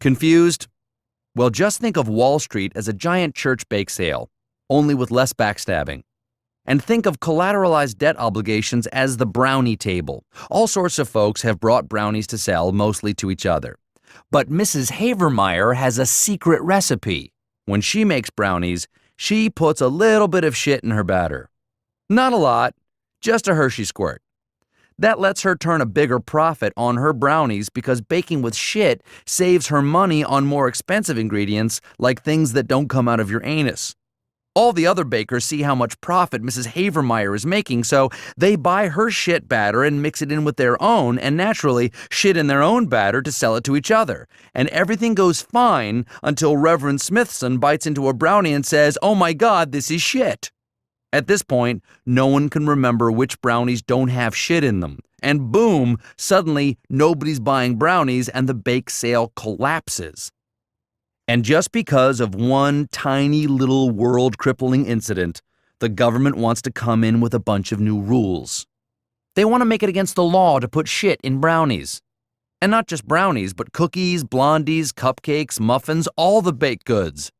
Confused? Well, just think of Wall Street as a giant church bake sale, only with less backstabbing. And think of collateralized debt obligations as the brownie table. All sorts of folks have brought brownies to sell, mostly to each other. But Mrs. Havermeyer has a secret recipe. When she makes brownies, she puts a little bit of shit in her batter. Not a lot, just a Hershey squirt. That lets her turn a bigger profit on her brownies because baking with shit saves her money on more expensive ingredients like things that don't come out of your anus. All the other bakers see how much profit Mrs. Havermeyer is making, so they buy her shit batter and mix it in with their own, and naturally shit in their own batter to sell it to each other. And everything goes fine until Reverend Smithson bites into a brownie and says, "Oh my God, this is shit." At this point, no one can remember which brownies don't have shit in them. And boom, suddenly nobody's buying brownies and the bake sale collapses. And just because of one tiny little world-crippling incident, the government wants to come in with a bunch of new rules. They want to make it against the law to put shit in brownies. And not just brownies, but cookies, blondies, cupcakes, muffins, all the baked goods.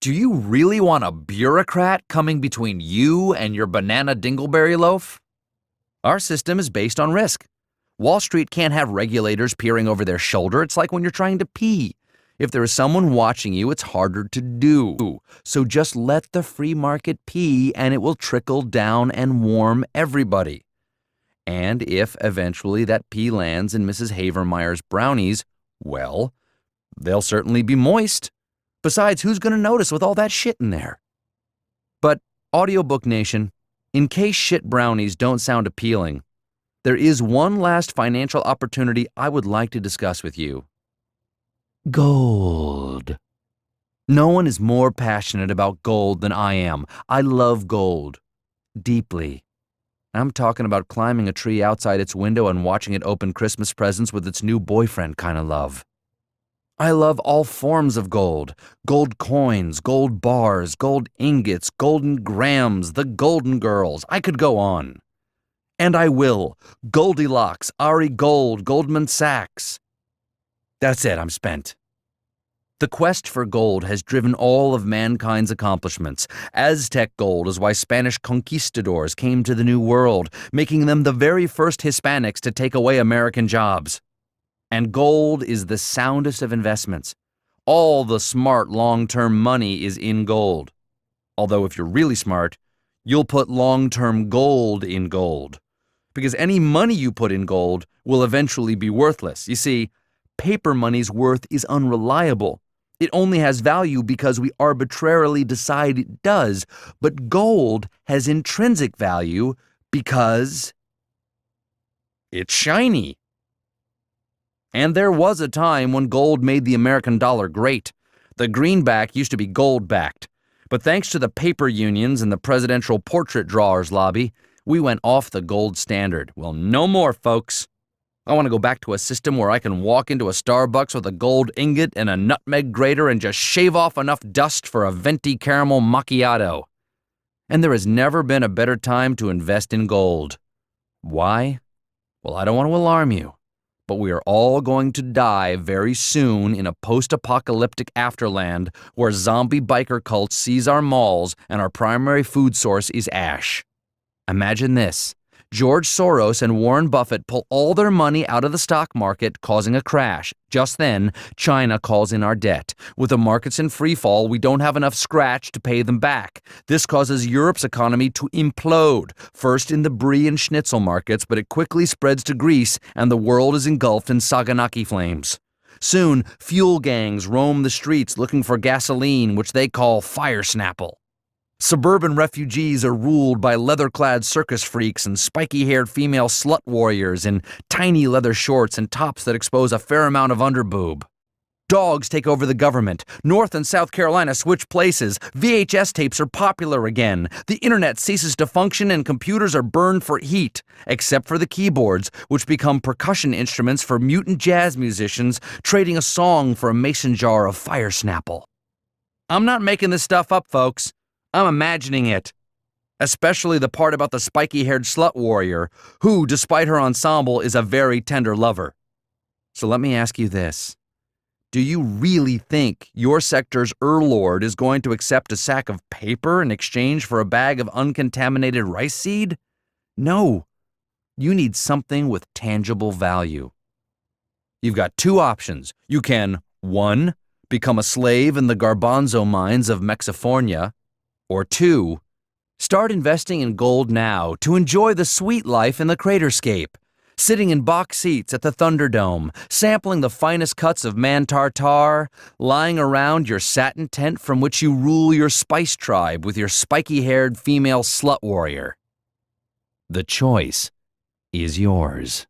Do you really want a bureaucrat coming between you and your banana dingleberry loaf? Our system is based on risk. Wall Street can't have regulators peering over their shoulder. It's like when you're trying to pee. If there is someone watching you, it's harder to do. So just let the free market pee and it will trickle down and warm everybody. And if eventually that pee lands in Mrs. Havermeyer's brownies, well, they'll certainly be moist. Besides, who's going to notice with all that shit in there? But, Audiobook Nation, in case shit brownies don't sound appealing, there is one last financial opportunity I would like to discuss with you. Gold. No one is more passionate about gold than I am. I love gold. Deeply. I'm talking about climbing a tree outside its window and watching it open Christmas presents with its new boyfriend kind of love. I love all forms of gold. Gold coins, gold bars, gold ingots, golden grams, the Golden Girls. I could go on. And I will. Goldilocks, Ari Gold, Goldman Sachs. That's it, I'm spent. The quest for gold has driven all of mankind's accomplishments. Aztec gold is why Spanish conquistadors came to the New World, making them the very first Hispanics to take away American jobs. And gold is the soundest of investments. All the smart long-term money is in gold. Although if you're really smart, you'll put long-term gold in gold. Because any money you put in gold will eventually be worthless. You see, paper money's worth is unreliable. It only has value because we arbitrarily decide it does. But gold has intrinsic value because it's shiny. And there was a time when gold made the American dollar great. The greenback used to be gold-backed. But thanks to the paper unions and the presidential portrait drawers lobby, we went off the gold standard. Well, no more, folks. I want to go back to a system where I can walk into a Starbucks with a gold ingot and a nutmeg grater and just shave off enough dust for a venti caramel macchiato. And there has never been a better time to invest in gold. Why? Well, I don't want to alarm you. But we are all going to die very soon in a post-apocalyptic afterland where zombie biker cults seize our malls and our primary food source is ash. Imagine this. George Soros and Warren Buffett pull all their money out of the stock market, causing a crash. Just then, China calls in our debt. With the markets in free fall, we don't have enough scratch to pay them back. This causes Europe's economy to implode, first in the brie and schnitzel markets, but it quickly spreads to Greece, and the world is engulfed in Saganaki flames. Soon, fuel gangs roam the streets looking for gasoline, which they call fire snapple. Suburban refugees are ruled by leather-clad circus freaks and spiky-haired female slut warriors in tiny leather shorts and tops that expose a fair amount of underboob. Dogs take over the government. North and South Carolina switch places. VHS tapes are popular again. The internet ceases to function and computers are burned for heat, except for the keyboards, which become percussion instruments for mutant jazz musicians trading a song for a mason jar of fire snapple. I'm not making this stuff up, folks. I'm imagining it. Especially the part about the spiky-haired slut warrior, who, despite her ensemble, is a very tender lover. So let me ask you this. Do you really think your sector's Lord is going to accept a sack of paper in exchange for a bag of uncontaminated rice seed? No. You need something with tangible value. You've got two options. You can, 1, become a slave in the garbanzo mines of Mexifornia, or 2, start investing in gold now to enjoy the sweet life in the craterscape, sitting in box seats at the Thunderdome, sampling the finest cuts of man tartar, lying around your satin tent from which you rule your spice tribe with your spiky-haired female slut warrior. The choice is yours.